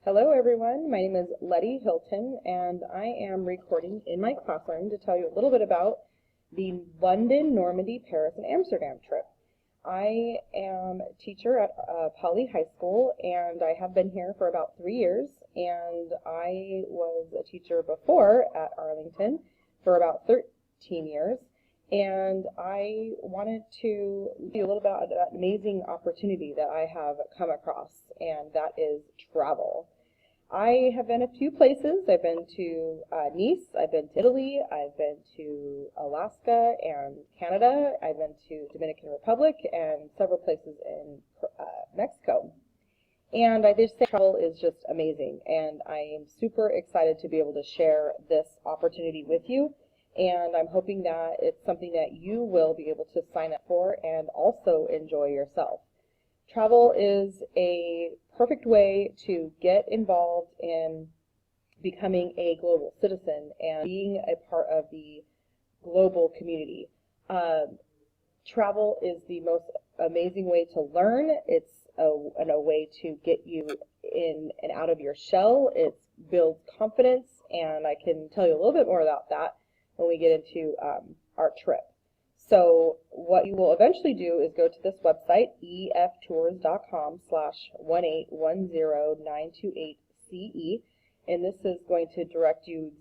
Hello everyone, my name is Letty Hilton and I am recording in my classroom to tell you a little bit about the London, Normandy, Paris, and Amsterdam trip. I am a teacher at Poly High School and I have been here for about 3 years, and I was a teacher before at Arlington for about 13 years, and I wanted to tell you a little about that amazing opportunity that I have come across, and that is travel. I have been a few places. I've been to Nice, I've been to Italy, I've been to Alaska and Canada, I've been to Dominican Republic and several places in Mexico. And I just say travel is just amazing, and I am super excited to be able to share this opportunity with you, and I'm hoping that it's something that you will be able to sign up for and also enjoy yourself. Travel is a perfect way to get involved in becoming a global citizen and being a part of the global community. Travel is the most amazing way to learn. It's a way to get you in and out of your shell. It builds confidence, and I can tell you a little bit more about that when we get into our trip. So what you will eventually do is go to this website, eftours.com/1810928CE, and this is going to direct you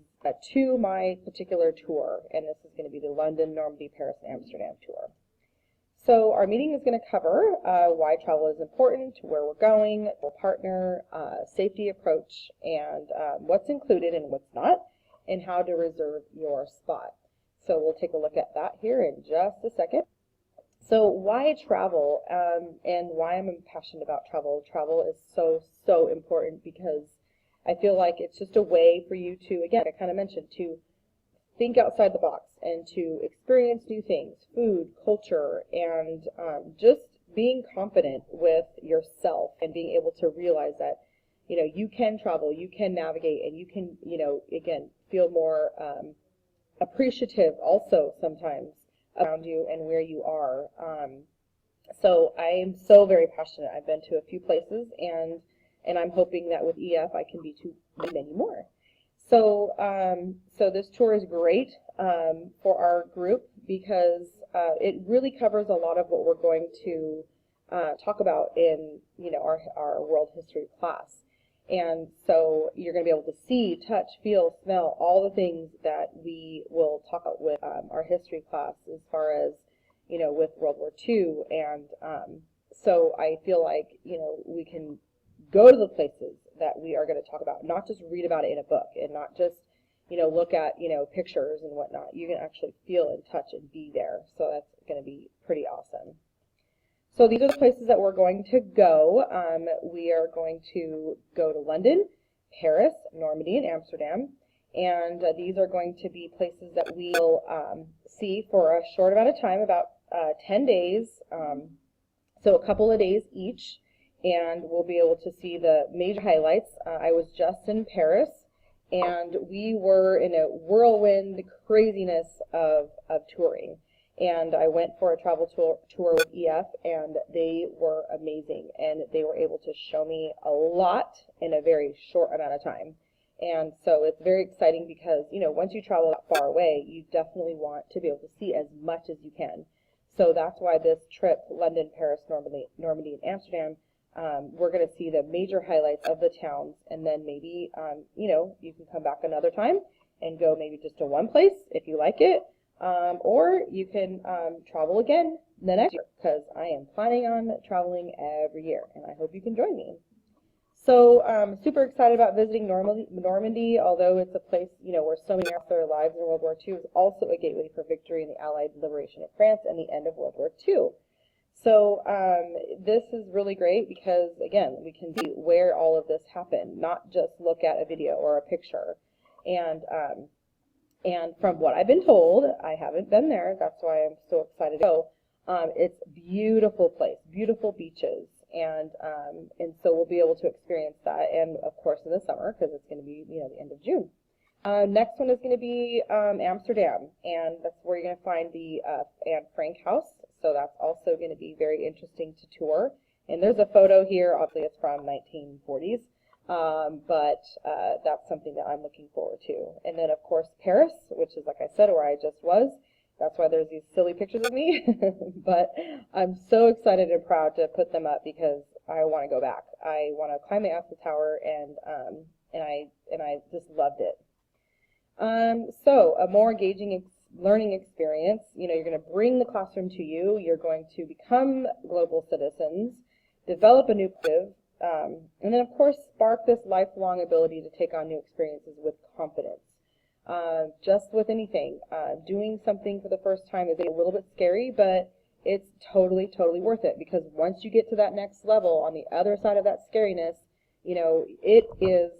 to my particular tour, and this is going to be the London, Normandy, Paris, and Amsterdam tour. So our meeting is going to cover why travel is important, where we're going, our partner, safety approach, and what's included and what's not, and how to reserve your spot. So we'll take a look at that here in just a second. So why travel, and why I'm passionate about travel. Travel is so important because I feel like it's just a way for you to, again, I kind of mentioned, to think outside the box and to experience new things, food, culture, and just being confident with yourself and being able to realize that, you know, you can travel, you can navigate, and you can, you know, again, feel more appreciative also sometimes around you and where you are. So I am so very passionate. I've been to a few places, and I'm hoping that with EF I can be to many more. So so this tour is great for our group because it really covers a lot of what we're going to talk about in, you know, our world history class. And so you're going to be able to see, touch, feel, smell, all the things that we will talk about with our history class as far as, you know, with World War II. And so I feel like, you know, we can go to the places that we are going to talk about, not just read about it in a book and not just, you know, look at, you know, pictures and whatnot. You can actually feel and touch and be there. So that's going to be pretty awesome. So these are the places that we're going to go. We are going to go to London, Paris, Normandy, and Amsterdam. And these are going to be places that we will see for a short amount of time, about 10 days, so a couple of days each. And we'll be able to see the major highlights. I was just in Paris, and we were in a whirlwind craziness of touring. And I went for a travel tour with EF, and they were amazing, and they were able to show me a lot in a very short amount of time. And so it's very exciting because, you know, once you travel that far away, you definitely want to be able to see as much as you can. So that's why this trip, London, Paris, Normandy, and Amsterdam, we're going to see the major highlights of the towns, and then maybe, you know, you can come back another time and go maybe just to one place if you like it. Or you can travel again the next year, because I am planning on traveling every year, and I hope you can join me. So super excited about visiting Normandy, although it's a place, you know, where so many lost their lives in World War II. It was also a gateway for victory in the Allied liberation of France and the end of World War II. So this is really great because, again, we can see where all of this happened, not just look at a video or a picture. And from what I've been told, I haven't been there, that's why I'm so excited to go. It's a beautiful place, beautiful beaches, and so we'll be able to experience that, and of course in the summer, because it's going to be, you know, the end of June. Next one is going to be Amsterdam, and that's where you're going to find the Anne Frank house, so that's also going to be very interesting to tour. And there's a photo here, obviously it's from 1940s, but that's something that I'm looking forward to. And then, of course, Paris, which is, like I said, where I just was. That's why there's these silly pictures of me. But I'm so excited and proud to put them up because I want to go back. I want to climb the Eiffel Tower, and I just loved it. So a more engaging learning experience. You know, you're going to bring the classroom to you. You're going to become global citizens, develop a new perspective, and then, of course, spark this lifelong ability to take on new experiences with confidence. Just with anything, doing something for the first time is a little bit scary, but it's totally, totally worth it, because once you get to that next level, on the other side of that scariness, you know, it is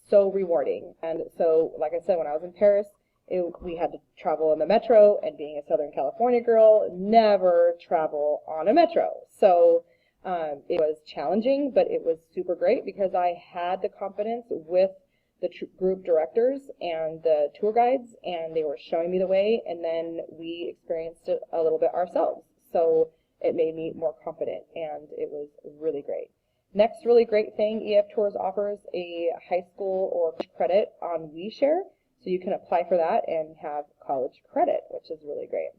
so rewarding. And so, like I said, when I was in Paris, we had to travel in the metro, and being a Southern California girl, never travel on a metro. So it was challenging, but it was super great because I had the confidence with the group directors and the tour guides, and they were showing me the way, and then we experienced it a little bit ourselves. So it made me more confident, and it was really great. Next really great thing, EF Tours offers a high school or credit on WeShare, so you can apply for that and have college credit, which is really great.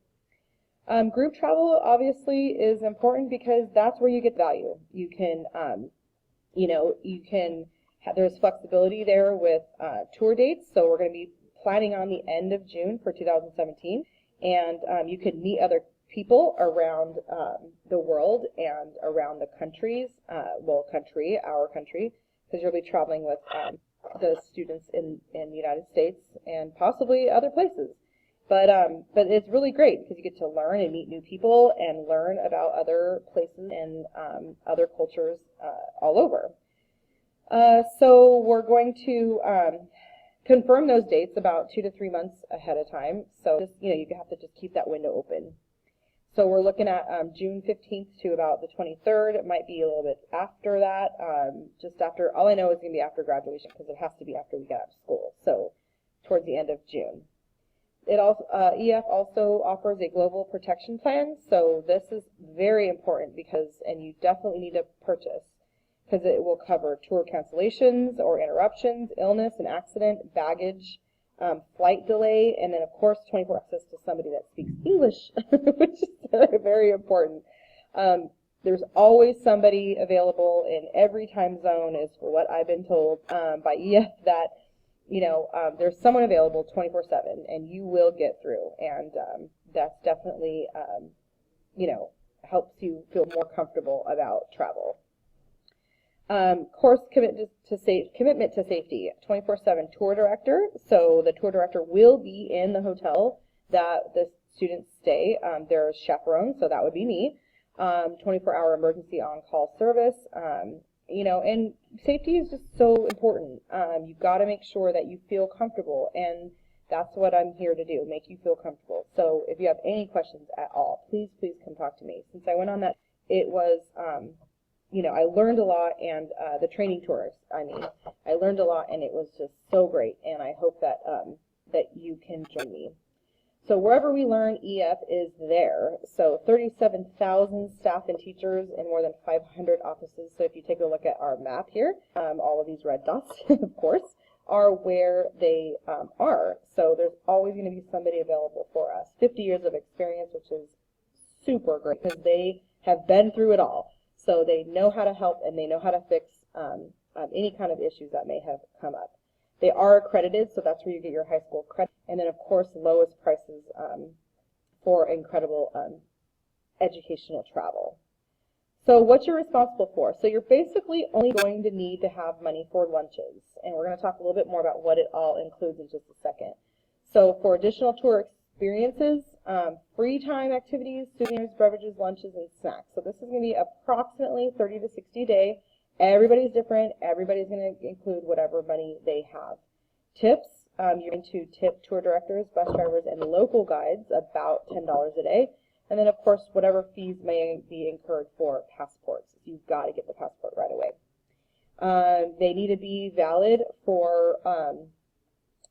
Group travel obviously is important because that's where you get value. You can, there's flexibility there with tour dates, so we're going to be planning on the end of June for 2017, and you can meet other people around the world and around the countries, our country, because you'll be traveling with the students in the United States and possibly other places. But it's really great because you get to learn and meet new people and learn about other places and other cultures all over. So we're going to confirm those dates about 2 to 3 months ahead of time. So just, you have to just keep that window open. So we're looking at June 15th to about the 23rd. It might be a little bit after that. Just after, all I know is going to be after graduation because it has to be after we get out of school. So towards the end of June. It also, EF also offers a global protection plan. So this is very important because, and you definitely need to purchase, because it will cover tour cancellations or interruptions, illness and accident, baggage, flight delay, and then, of course, 24 access to somebody that speaks English, which is very, very important. There's always somebody available in every time zone, is what I've been told by EF, that, there's someone available 24/7, and you will get through, and that's definitely, helps you feel more comfortable about travel. Course commitment to safety, 24/7 tour director. So the tour director will be in the hotel that the students stay. There's chaperones, so that would be me. 24-hour emergency on-call service. And safety is just so important. You've got to make sure that you feel comfortable, and that's what I'm here to do, make you feel comfortable. So if you have any questions at all, please come talk to me. Since I went on that, it was, I learned a lot, and the training tours, I learned a lot, and it was just so great, and I hope that, that you can join me. So wherever we learn, EF is there. So 37,000 staff and teachers in more than 500 offices. So if you take a look at our map here, all of these red dots, of course, are where they are. So there's always going to be somebody available for us. 50 years of experience, which is super great because they have been through it all. So they know how to help, and they know how to fix any kind of issues that may have come up. They are accredited, so that's where you get your high school credit. And then, of course, lowest prices for incredible educational travel. So what you're responsible for. So you're basically only going to need to have money for lunches. And we're going to talk a little bit more about what it all includes in just a second. So for additional tour experiences, free time activities, souvenirs, beverages, lunches, and snacks. So this is going to be approximately 30 to 60 a day. Everybody's different. Everybody's going to include whatever money they have. Tips, you're going to tip tour directors, bus drivers, and local guides about $10 a day. And then, of course, whatever fees may be incurred for passports. You've got to get the passport right away. They need to be valid for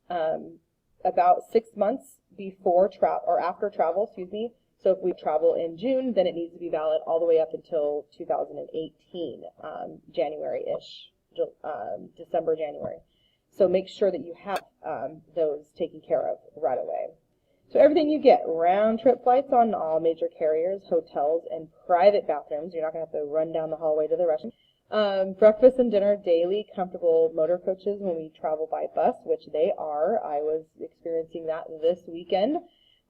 about 6 months before or after travel, excuse me. So if we travel in June, then it needs to be valid all the way up until 2018, January-ish, December, January. So make sure that you have those taken care of right away. So everything you get, round-trip flights on all major carriers, hotels, and private bathrooms. You're not going to have to run down the hallway to the restroom. Breakfast and dinner daily, comfortable motor coaches when we travel by bus, which they are. I was experiencing that this weekend.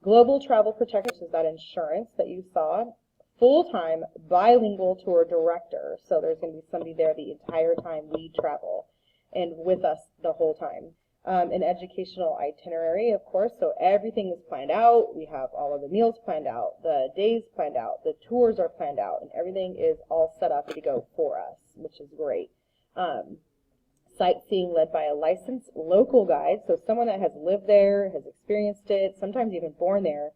Global travel protection, which is that insurance that you saw. Full-time bilingual tour director. So there's going to be somebody there the entire time we travel and with us the whole time. An educational itinerary, of course, so everything is planned out. We have all of the meals planned out, the days planned out, the tours are planned out, and everything is all set up to go for us, which is great. Sightseeing led by a licensed local guide, so someone that has lived there, has experienced it, sometimes even born there,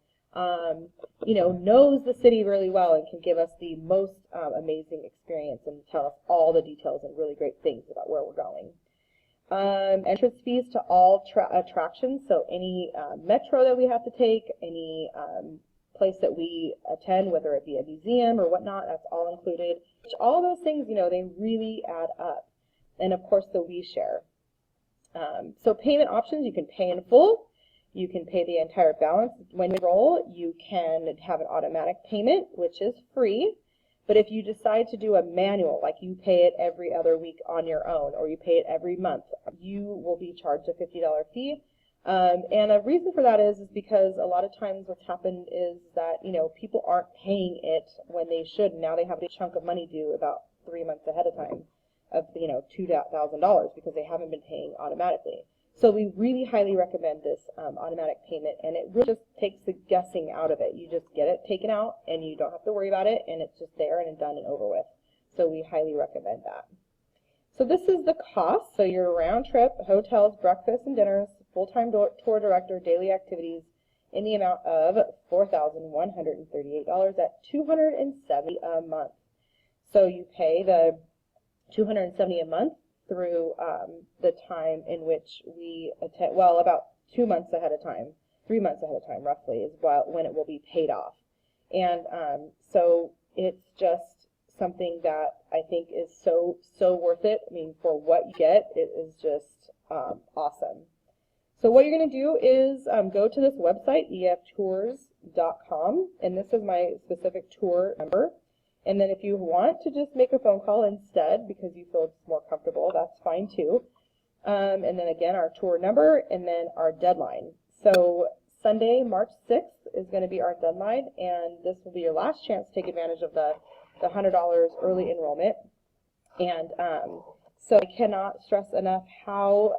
you know, knows the city really well and can give us the most amazing experience and tell us all the details and really great things about where we're going. Entrance fees to all attractions, so any metro that we have to take, any place that we attend, whether it be a museum or whatnot, that's all included. All those things, you know, they really add up. And of course the we share. So payment options, you can pay in full, you can pay the entire balance. When you enroll, you can have an automatic payment, which is free. But if you decide to do a manual, like you pay it every other week on your own, or you pay it every month, you will be charged a $50 fee. And a reason for that is because a lot of times what's happened is that, you know, people aren't paying it when they should. Now they have a chunk of money due about 3 months ahead of time of, you know, $2,000 because they haven't been paying automatically. So we really highly recommend this automatic payment, and it really just takes the guessing out of it. You just get it taken out, and you don't have to worry about it, and it's just there and done and over with. So we highly recommend that. So this is the cost. So your round trip, hotels, breakfast and dinners, full-time tour director, daily activities in the amount of $4,138 at $270 a month. So you pay the $270 a month through the time in which we attend, well, about 2 months ahead of time, 3 months ahead of time roughly is when it will be paid off. And so it's just something that I think is so worth it. I mean, for what you get, it is just awesome. So what you're going to do is go to this website, eftours.com, and this is my specific tour number. And then if you want to just make a phone call instead because you feel it's more comfortable, that's fine too. And then again, our tour number and then our deadline. So Sunday, March 6th is going to be our deadline, and this will be your last chance to take advantage of the $100 early enrollment. And so I cannot stress enough how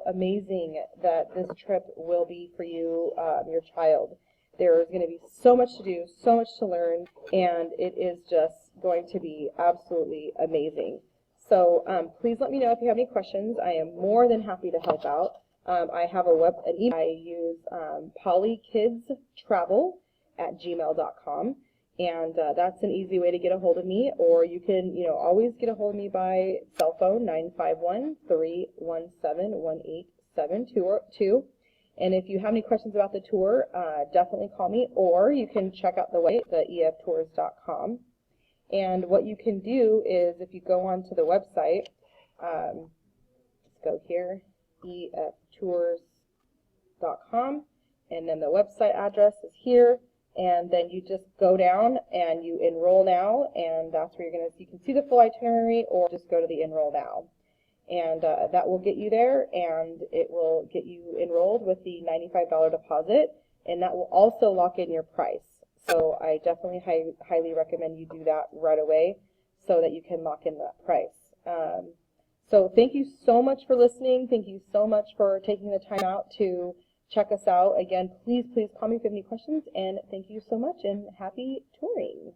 amazing that this trip will be for you, your child. There's going to be so much to do, so much to learn, and it is just going to be absolutely amazing. So please let me know if you have any questions. I am more than happy to help out. I have an email. I use polyKidsTravel@gmail.com, and that's an easy way to get a hold of me. Or you can, you know, always get a hold of me by cell phone 951-317-1872. And if you have any questions about the tour, definitely call me, or you can check out the website, the eftours.com. And what you can do is if you go onto the website, let's go here, eftours.com, and then the website address is here, and then you just go down and you enroll now, and that's where you're going to, you can see the full itinerary, or just go to the enroll now. And that will get you there, and it will get you enrolled with the $95 deposit, and that will also lock in your price. So I definitely highly recommend you do that right away so that you can lock in that price. So thank you so much for listening. Thank you so much for taking the time out to check us out. Again, please call me if you have any questions, and thank you so much, and happy touring.